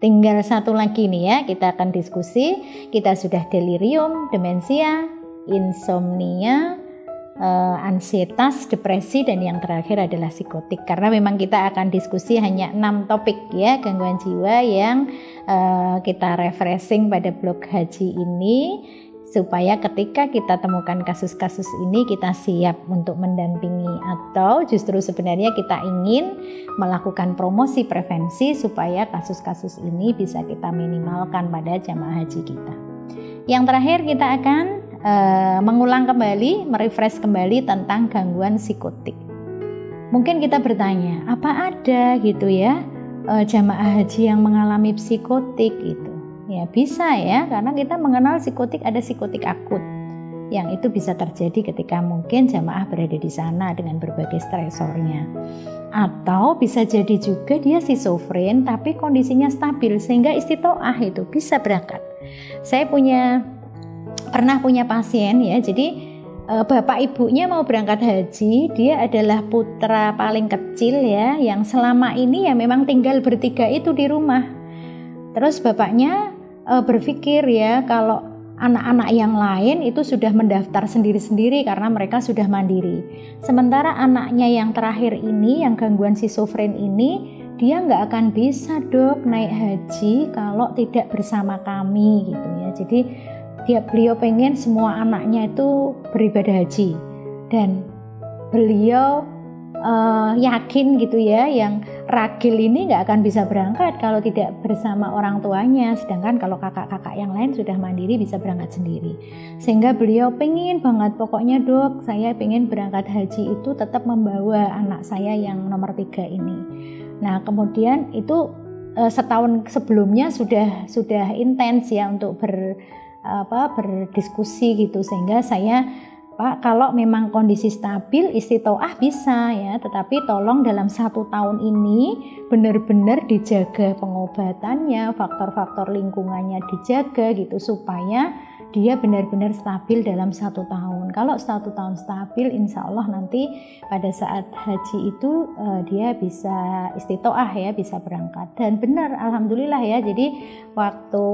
Tinggal satu lagi nih ya, kita akan diskusi. Kita sudah delirium, demensia, insomnia, ansietas, depresi, dan yang terakhir adalah psikotik. Karena memang kita akan diskusi hanya 6 topik ya, gangguan jiwa yang kita refreshing pada blog haji ini, supaya ketika kita temukan kasus-kasus ini kita siap untuk mendampingi, atau justru sebenarnya kita ingin melakukan promosi prevensi supaya kasus-kasus ini bisa kita minimalkan pada jamaah haji kita. Yang terakhir kita akan mengulang kembali, merefresh kembali tentang gangguan psikotik. Mungkin kita bertanya, apa ada gitu ya jamaah haji yang mengalami psikotik gitu? Ya bisa ya, karena kita mengenal psikotik, ada psikotik akut yang itu bisa terjadi ketika mungkin jamaah berada di sana dengan berbagai stresornya. Atau bisa jadi juga dia schizofren tapi kondisinya stabil sehingga istitoah itu bisa berangkat. Saya pernah punya pasien ya, jadi bapak ibunya mau berangkat haji, dia adalah putra paling kecil ya, yang selama ini ya memang tinggal bertiga itu di rumah. Terus bapaknya berpikir ya kalau anak-anak yang lain itu sudah mendaftar sendiri-sendiri karena mereka sudah mandiri. Sementara anaknya yang terakhir ini, yang gangguan schizofren ini, dia nggak akan bisa dok naik haji kalau tidak bersama kami gitu ya. Jadi beliau pengen semua anaknya itu beribadah haji, dan beliau yakin gitu ya, yang ragil ini nggak akan bisa berangkat kalau tidak bersama orang tuanya, sedangkan kalau kakak-kakak yang lain sudah mandiri bisa berangkat sendiri. Sehingga beliau pengen banget, pokoknya dok saya pengen berangkat haji itu tetap membawa anak saya yang nomor 3 ini. Nah kemudian itu setahun sebelumnya sudah intens ya untuk berdiskusi gitu, sehingga saya, Pak, kalau memang kondisi stabil istitoah bisa ya, tetapi tolong dalam 1 tahun ini benar-benar dijaga pengobatannya, faktor-faktor lingkungannya dijaga gitu, supaya dia benar-benar stabil dalam 1 tahun. Kalau 1 tahun stabil, insya Allah nanti pada saat haji itu dia bisa istitoah ya, bisa berangkat. Dan benar, alhamdulillah ya, jadi waktu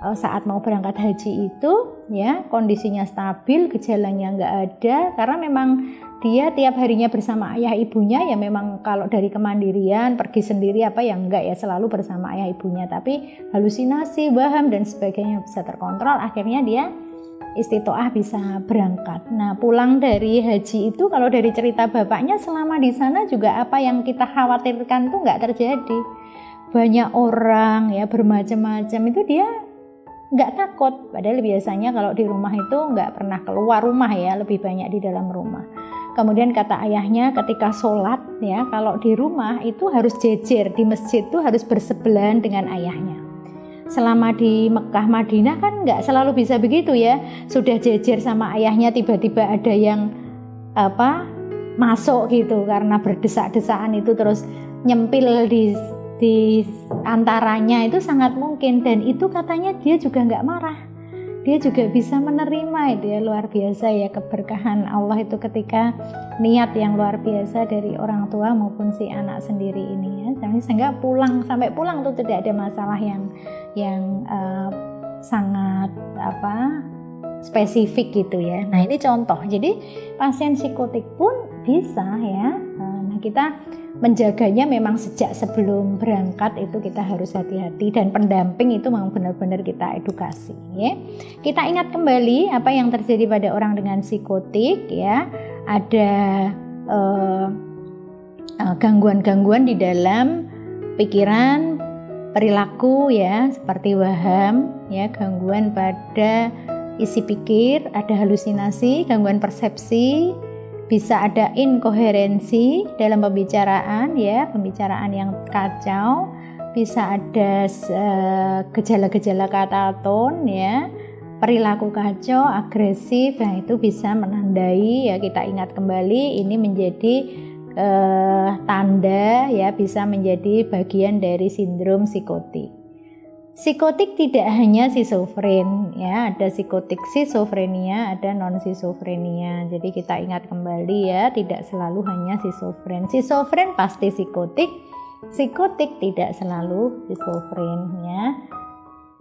saat mau berangkat haji itu ya kondisinya stabil, gejalanya nggak ada, karena memang dia tiap harinya bersama ayah ibunya ya. Memang kalau dari kemandirian pergi sendiri apa ya enggak ya, selalu bersama ayah ibunya, tapi halusinasi, waham dan sebagainya bisa terkontrol, akhirnya dia istitoah bisa berangkat. Nah pulang dari haji itu, kalau dari cerita bapaknya selama di sana juga apa yang kita khawatirkan tuh nggak terjadi. Banyak orang ya bermacam-macam itu dia nggak takut, padahal biasanya kalau di rumah itu nggak pernah keluar rumah ya, lebih banyak di dalam rumah. Kemudian kata ayahnya ketika sholat ya, kalau di rumah itu harus jejer, di masjid itu harus bersebelahan dengan ayahnya. Selama di Mekah Madinah kan nggak selalu bisa begitu ya, sudah jejer sama ayahnya tiba-tiba ada yang masuk gitu karena berdesak-desakan itu terus nyempil di antaranya, itu sangat mungkin. Dan itu katanya dia juga nggak marah, dia juga bisa menerima. Itu ya luar biasa ya keberkahan Allah itu ketika niat yang luar biasa dari orang tua maupun si anak sendiri ini ya. Sehingga sampai pulang tuh tidak ada masalah yang sangat spesifik gitu ya. Nah ini contoh, jadi pasien psikotik pun bisa ya. Nah kita menjaganya memang sejak sebelum berangkat itu kita harus hati-hati, dan pendamping itu memang benar-benar kita edukasi ya. Kita ingat kembali apa yang terjadi pada orang dengan psikotik ya. Ada gangguan-gangguan di dalam pikiran, perilaku ya, seperti waham ya, gangguan pada isi pikir, ada halusinasi, gangguan persepsi, bisa ada inkoherensi dalam pembicaraan ya, pembicaraan yang kacau, bisa ada gejala-gejala kataton ya, perilaku kacau, agresif. Nah itu bisa menandai ya, kita ingat kembali ini menjadi tanda ya, bisa menjadi bagian dari sindrom psikotik. Psikotik tidak hanya schizofren ya, ada psikotik schizofrenia, ada non schizofrenia. Jadi kita ingat kembali ya, tidak selalu hanya schizofren. Schizofren pasti psikotik, psikotik, tidak selalu skizofren ya.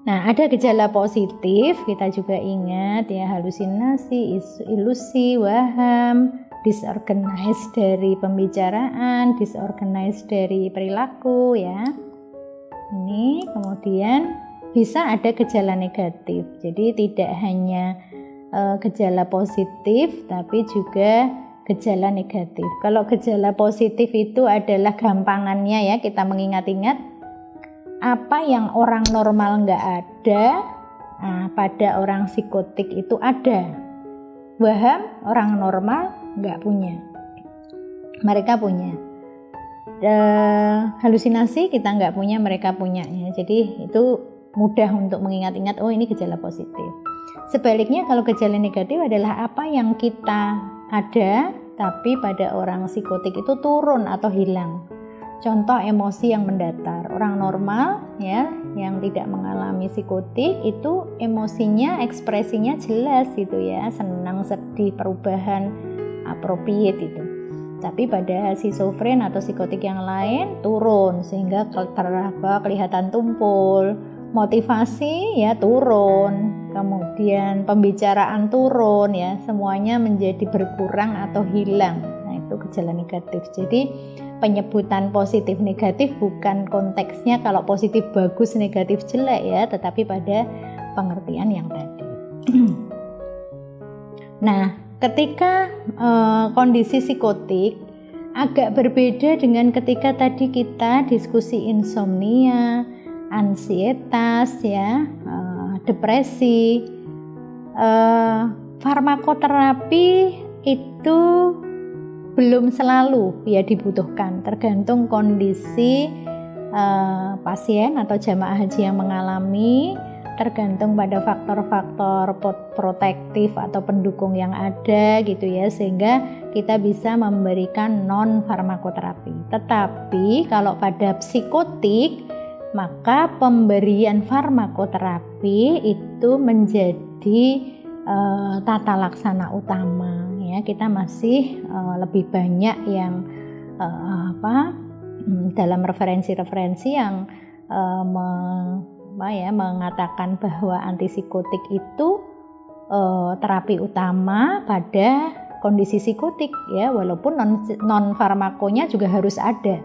Nah, ada gejala positif, kita juga ingat ya, halusinasi, ilusi, waham, disorganized dari pembicaraan, disorganized dari perilaku ya. Ini kemudian bisa ada gejala negatif. Jadi tidak hanya gejala positif tapi juga gejala negatif. Kalau gejala positif itu adalah gampangannya ya, kita mengingat-ingat apa yang orang normal nggak ada, pada orang psikotik itu ada. Waham orang normal nggak punya, mereka punya. Halusinasi kita nggak punya, mereka punya ya. Jadi itu mudah untuk mengingat-ingat, oh ini gejala positif. Sebaliknya kalau gejala negatif adalah apa yang kita ada tapi pada orang psikotik itu turun atau hilang. Contoh emosi yang mendatar. Orang normal ya yang tidak mengalami psikotik itu emosinya, ekspresinya jelas gitu ya, senang, sedih, perubahan appropriate itu. Tapi pada schizofren atau psikotik yang lain turun sehingga kelihatan tumpul, motivasi ya turun, kemudian pembicaraan turun ya, semuanya menjadi berkurang atau hilang. Nah, itu gejala negatif. Jadi penyebutan positif negatif bukan konteksnya kalau positif bagus, negatif jelek ya, tetapi pada pengertian yang tadi. Nah, ketika kondisi psikotik agak berbeda dengan ketika tadi kita diskusi insomnia, ansietas ya, depresi. Farmakoterapi itu belum selalu ya dibutuhkan, tergantung kondisi pasien atau jamaah haji yang mengalami, tergantung pada faktor-faktor protektif atau pendukung yang ada gitu ya, sehingga kita bisa memberikan non farmakoterapi. Tetapi kalau pada psikotik maka pemberian farmakoterapi itu menjadi tata laksana utama ya. Kita masih lebih banyak yang dalam referensi-referensi yang mengatakan bahwa antipsikotik itu terapi utama pada kondisi psikotik ya, walaupun non farmakonya juga harus ada,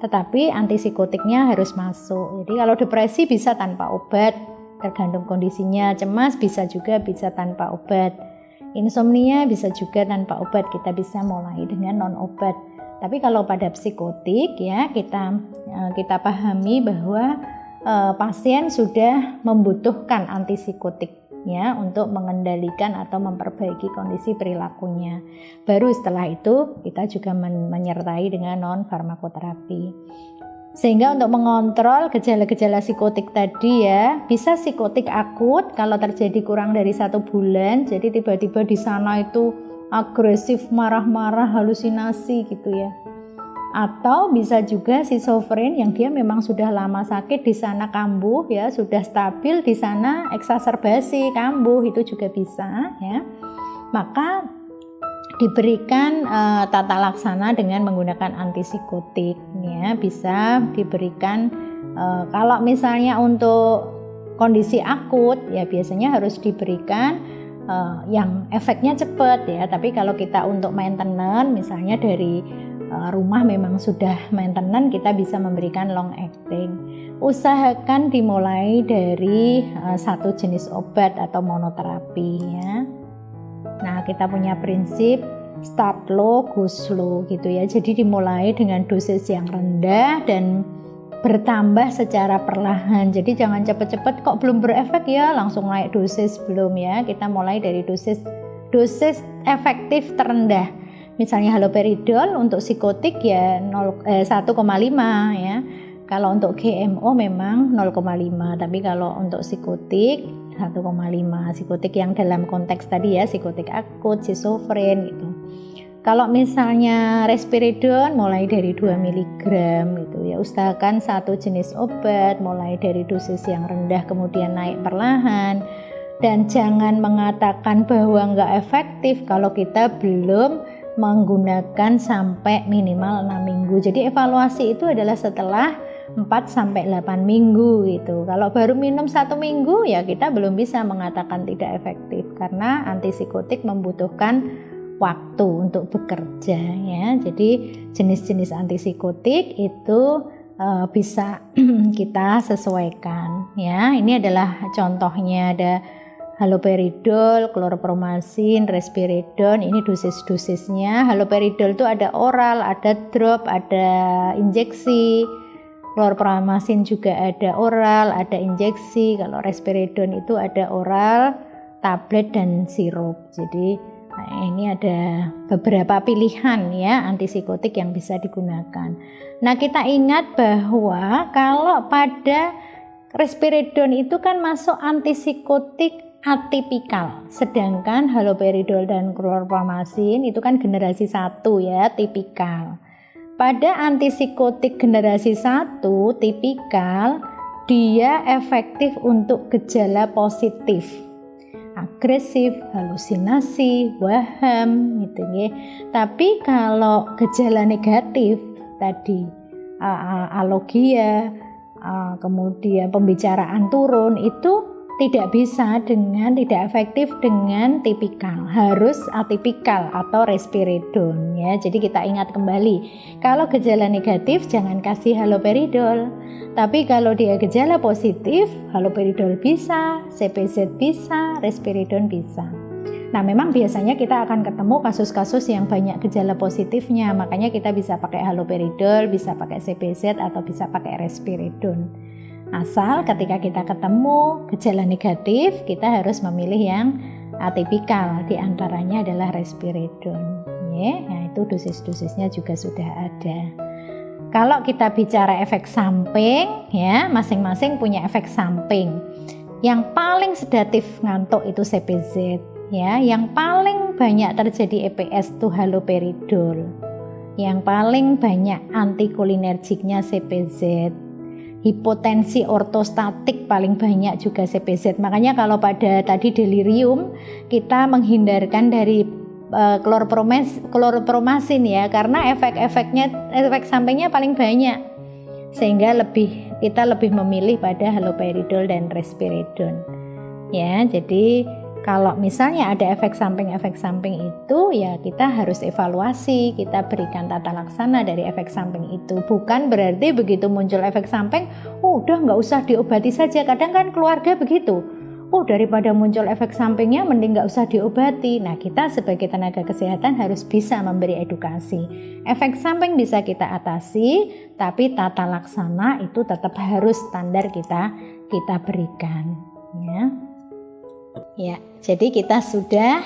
tetapi antipsikotiknya harus masuk. Jadi kalau depresi bisa tanpa obat, tergantung kondisinya. Cemas bisa juga bisa tanpa obat. Insomnia bisa juga tanpa obat, kita bisa mulai dengan non obat. Tapi kalau pada psikotik ya kita pahami bahwa pasien sudah membutuhkan antipsikotik ya untuk mengendalikan atau memperbaiki kondisi perilakunya. Baru setelah itu kita juga menyertai dengan non farmakoterapi. Sehingga untuk mengontrol gejala-gejala psikotik tadi ya, bisa psikotik akut kalau terjadi kurang dari 1 bulan, jadi tiba-tiba di sana itu agresif, marah-marah, halusinasi gitu ya. Atau bisa juga schizofren yang dia memang sudah lama sakit, di sana kambuh ya, sudah stabil, di sana eksaserbasi, kambuh, itu juga bisa ya. Maka diberikan tata laksana dengan menggunakan antipsikotik ya, bisa diberikan kalau misalnya untuk kondisi akut ya biasanya harus diberikan yang efeknya cepat ya. Tapi kalau kita untuk maintenance misalnya dari rumah memang sudah maintenance, kita bisa memberikan long acting. Usahakan dimulai dari satu jenis obat atau monoterapi ya. Nah, kita punya prinsip start low, go slow gitu ya. Jadi dimulai dengan dosis yang rendah dan bertambah secara perlahan. Jadi jangan cepat-cepat kok belum berefek ya langsung naik dosis, belum ya. Kita mulai dari dosis efektif terendah. Misalnya haloperidol untuk psikotik ya 1,5 ya. Kalau untuk GMO memang 0,5, tapi kalau untuk psikotik 1,5. Psikotik yang dalam konteks tadi ya, psikotik akut, schizofren gitu. Kalau misalnya risperidon mulai dari 2 mg gitu ya. Usahakan satu jenis obat mulai dari dosis yang rendah kemudian naik perlahan. Dan jangan mengatakan bahwa enggak efektif kalau kita belum menggunakan sampai minimal 6 minggu. Jadi evaluasi itu adalah setelah 4-8 minggu gitu. Kalau baru minum 1 minggu ya kita belum bisa mengatakan tidak efektif karena antipsikotik membutuhkan waktu untuk bekerja ya. Jadi jenis-jenis antipsikotik itu bisa kita sesuaikan ya. Ini adalah contohnya, ada haloperidol, kloropromasin, risperidon. Ini dosis-dosisnya. Haloperidol itu ada oral, ada drop, ada injeksi. Kloropromasin juga ada oral, ada injeksi. Kalau risperidon itu ada oral, tablet dan sirup. Jadi ini ada beberapa pilihan ya antipsikotik yang bisa digunakan. Nah, kita ingat bahwa kalau pada risperidon itu kan masuk antipsikotik atipikal, sedangkan haloperidol dan kloropromasin itu kan generasi 1 ya, tipikal. Pada antipsikotik generasi 1 tipikal, dia efektif untuk gejala positif, agresif, halusinasi, waham gitu ya. Tapi kalau gejala negatif tadi alogia, kemudian pembicaraan turun, itu tidak efektif dengan tipikal, harus atipikal atau risperidon ya. Jadi kita ingat kembali, kalau gejala negatif jangan kasih haloperidol, tapi kalau dia gejala positif, haloperidol bisa, CPZ bisa, risperidon bisa. Nah, memang biasanya kita akan ketemu kasus-kasus yang banyak gejala positifnya, makanya kita bisa pakai haloperidol, bisa pakai CPZ atau bisa pakai risperidon. Asal ketika kita ketemu gejala negatif, kita harus memilih yang atipikal, diantaranya adalah risperidon. Nah, itu dosis-dosisnya juga sudah ada. Kalau kita bicara efek samping, ya masing-masing punya efek samping. Yang paling sedatif ngantuk itu CPZ, ya. Yang paling banyak terjadi EPS itu haloperidol. Yang paling banyak antikolinergiknya CPZ. Hipotensi ortostatik paling banyak juga CPZ. Makanya kalau pada tadi delirium kita menghindarkan dari kloropromasin ya, karena efek sampingnya paling banyak, sehingga kita lebih memilih pada haloperidol dan risperidon ya. Jadi kalau misalnya ada efek samping itu ya kita harus evaluasi, kita berikan tata laksana dari efek samping itu. Bukan berarti begitu muncul efek samping, udah nggak usah diobati saja. Kadang kan keluarga begitu, daripada muncul efek sampingnya mending nggak usah diobati. Nah, kita sebagai tenaga kesehatan harus bisa memberi edukasi. Efek samping bisa kita atasi, tapi tata laksana itu tetap harus standar kita berikan ya. Jadi kita sudah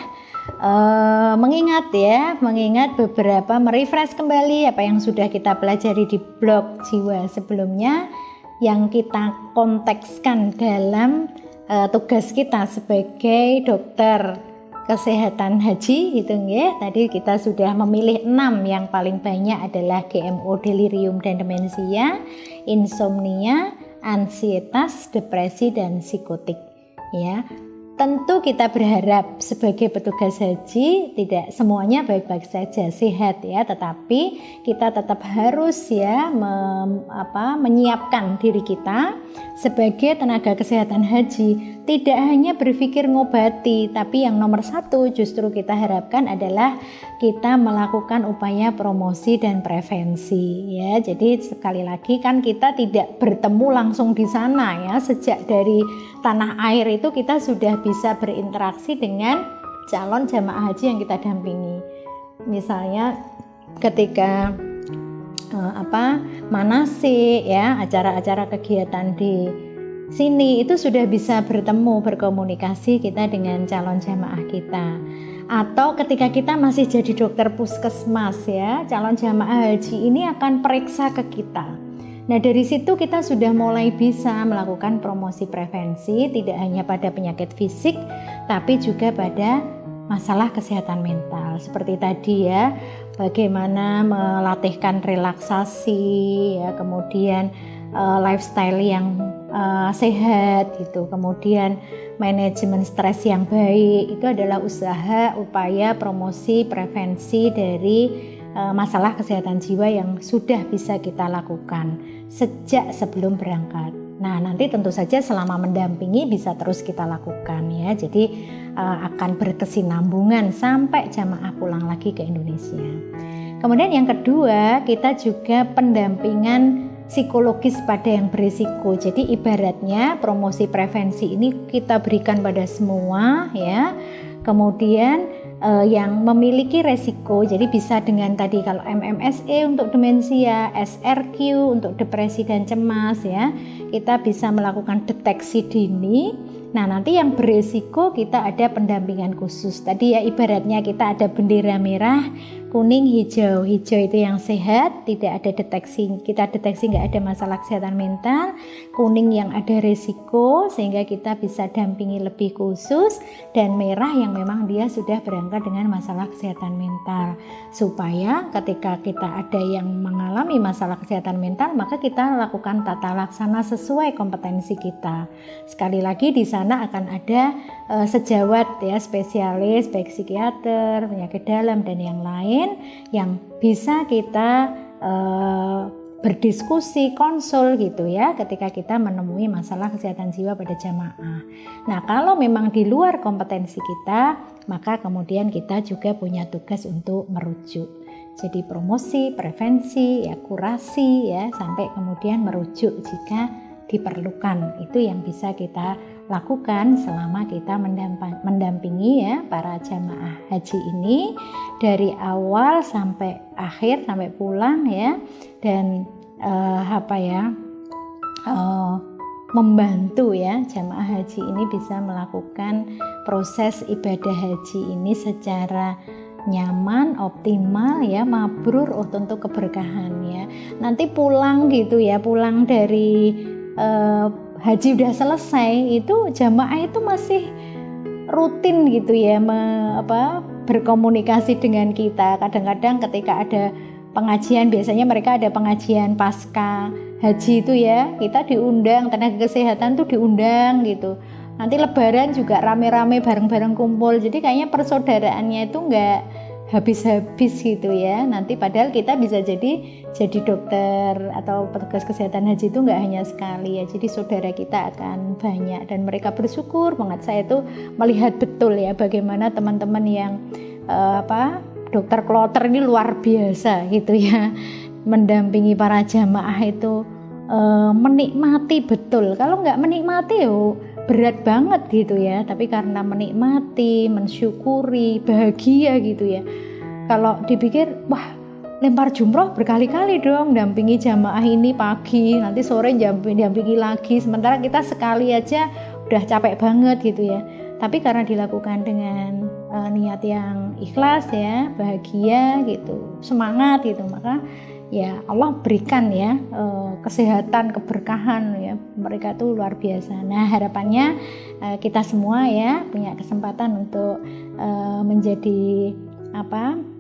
mengingat beberapa, merefresh kembali apa yang sudah kita pelajari di blog jiwa sebelumnya, yang kita kontekskan dalam tugas kita sebagai dokter kesehatan haji gitu ya. Tadi kita sudah memilih 6, yang paling banyak adalah GMO, delirium dan demensia, insomnia, ansietas, depresi dan psikotik ya. Tentu kita berharap sebagai petugas haji tidak semuanya baik-baik saja, sehat ya, tetapi kita tetap harus ya menyiapkan diri kita sebagai tenaga kesehatan haji, tidak hanya berpikir ngobati, tapi yang nomor 1 justru kita harapkan adalah kita melakukan upaya promosi dan prevensi ya. Jadi sekali lagi kan kita tidak bertemu langsung di sana ya, sejak dari tanah air itu kita sudah bisa berinteraksi dengan calon jamaah haji yang kita dampingi. Misalnya ketika manasik ya, acara-acara kegiatan di sini itu sudah bisa berkomunikasi kita dengan calon jamaah kita. Atau ketika kita masih jadi dokter puskesmas ya, calon jamaah haji ini akan periksa ke kita. Nah, dari situ kita sudah mulai bisa melakukan promosi prevensi, tidak hanya pada penyakit fisik tapi juga pada masalah kesehatan mental. Seperti tadi ya, bagaimana melatihkan relaksasi ya, kemudian lifestyle yang sehat gitu, kemudian manajemen stres yang baik, itu adalah upaya promosi prevensi dari masalah kesehatan jiwa yang sudah bisa kita lakukan sejak sebelum berangkat. Nah, nanti tentu saja selama mendampingi bisa terus kita lakukan ya. Jadi akan berkesinambungan sampai jamaah pulang lagi ke Indonesia. Kemudian yang kedua, kita juga pendampingan psikologis pada yang berisiko. Jadi ibaratnya promosi prevensi ini kita berikan pada semua ya. Kemudian yang memiliki resiko, jadi bisa dengan tadi kalau MMSE untuk demensia, SRQ untuk depresi dan cemas ya, kita bisa melakukan deteksi dini. Nah, nanti yang berisiko kita ada pendampingan khusus. Tadi ya ibaratnya kita ada bendera merah, kuning, hijau. Hijau itu yang sehat, tidak ada deteksi, kita deteksi nggak ada masalah kesehatan mental. Kuning yang ada resiko sehingga kita bisa dampingi lebih khusus, dan merah yang memang dia sudah berangkat dengan masalah kesehatan mental. Supaya ketika kita ada yang mengalami masalah kesehatan mental, maka kita lakukan tata laksana sesuai kompetensi kita. Sekali lagi di sana akan ada sejawat ya, spesialis baik psikiater, penyakit dalam dan yang lain yang bisa kita berdiskusi, konsul gitu ya ketika kita menemui masalah kesehatan jiwa pada jamaah. Nah, kalau memang di luar kompetensi kita, maka kemudian kita juga punya tugas untuk merujuk. Jadi promosi, prevensi, ya kurasi ya, sampai kemudian merujuk jika diperlukan. Itu yang bisa kita lakukan selama kita mendampingi ya para jamaah haji ini dari awal sampai akhir, sampai pulang ya, dan membantu ya jamaah haji ini bisa melakukan proses ibadah haji ini secara nyaman, optimal ya, mabrur, untuk keberkahan ya. Nanti pulang gitu ya, pulang dari haji udah selesai, itu jamaah itu masih rutin gitu ya berkomunikasi dengan kita. Kadang-kadang ketika ada pengajian, biasanya mereka ada pengajian pasca haji itu ya, kita diundang, tenaga kesehatan tuh diundang gitu. Nanti lebaran juga rame-rame bareng-bareng kumpul, jadi kayaknya persaudaraannya itu nggak habis-habis gitu ya. Nanti padahal kita bisa jadi dokter atau petugas kesehatan haji itu nggak hanya sekali ya, jadi saudara kita akan banyak, dan mereka bersyukur banget. Saya itu melihat betul ya bagaimana teman-teman yang dokter kloter ini luar biasa gitu ya, mendampingi para jamaah itu menikmati betul. Kalau nggak menikmati berat banget gitu ya, tapi karena menikmati, mensyukuri, bahagia gitu ya. Kalau dipikir, wah lempar jumroh berkali-kali dong, dampingi jamaah ini pagi, nanti sore dampingi lagi, sementara kita sekali aja udah capek banget gitu ya. Tapi karena dilakukan dengan niat yang ikhlas ya, bahagia gitu, semangat gitu, maka ya Allah berikan ya kesehatan, keberkahan ya, mereka tuh luar biasa. Nah, harapannya kita semua ya punya kesempatan untuk menjadi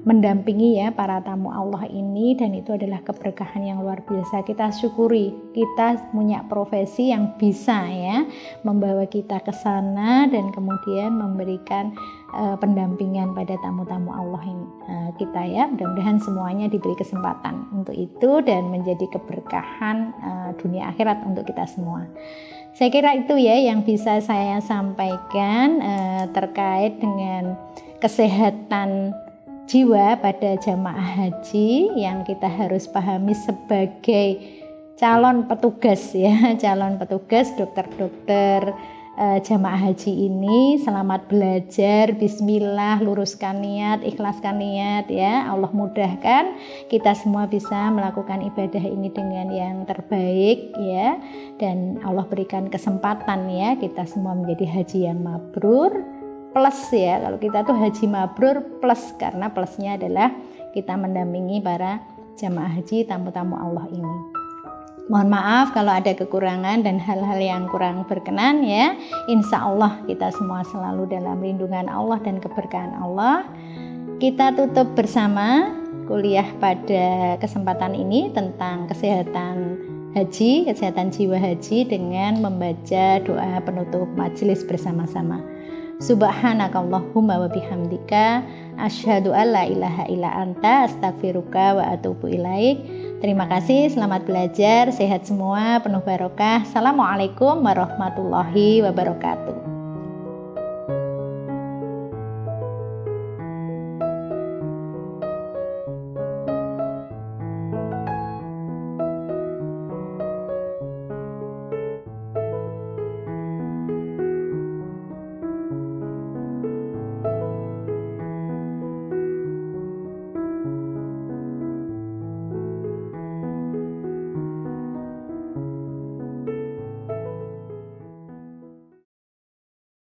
mendampingi ya para tamu Allah ini, dan itu adalah keberkahan yang luar biasa. Kita syukuri kita punya profesi yang bisa ya membawa kita ke sana dan kemudian memberikan pendampingan pada tamu-tamu Allah kita ya. Mudah-mudahan semuanya diberi kesempatan untuk itu dan menjadi keberkahan dunia akhirat untuk kita semua. Saya kira itu ya yang bisa saya sampaikan terkait dengan kesehatan jiwa pada jamaah haji yang kita harus pahami sebagai calon petugas ya, calon petugas dokter-dokter jamaah haji ini. Selamat belajar, bismillah, luruskan niat, ikhlaskan niat ya. Allah mudahkan kita semua bisa melakukan ibadah ini dengan yang terbaik ya, dan Allah berikan kesempatan ya kita semua menjadi haji yang mabrur. Plus ya, kalau kita tuh haji mabrur plus, karena plusnya adalah kita mendampingi para jamaah haji, tamu-tamu Allah ini. Mohon maaf kalau ada kekurangan dan hal-hal yang kurang berkenan ya. Insya Allah kita semua selalu dalam lindungan Allah dan keberkahan Allah. Kita tutup bersama kuliah pada kesempatan ini tentang kesehatan haji, kesehatan jiwa haji dengan membaca doa penutup majelis bersama-sama. Subhanakallahumma wa bihamdika asyhadu alla ilaha illa anta astaghfiruka wa atubu ilaik. Terima kasih, selamat belajar, sehat semua, penuh barokah. Assalamualaikum warahmatullahi wabarakatuh.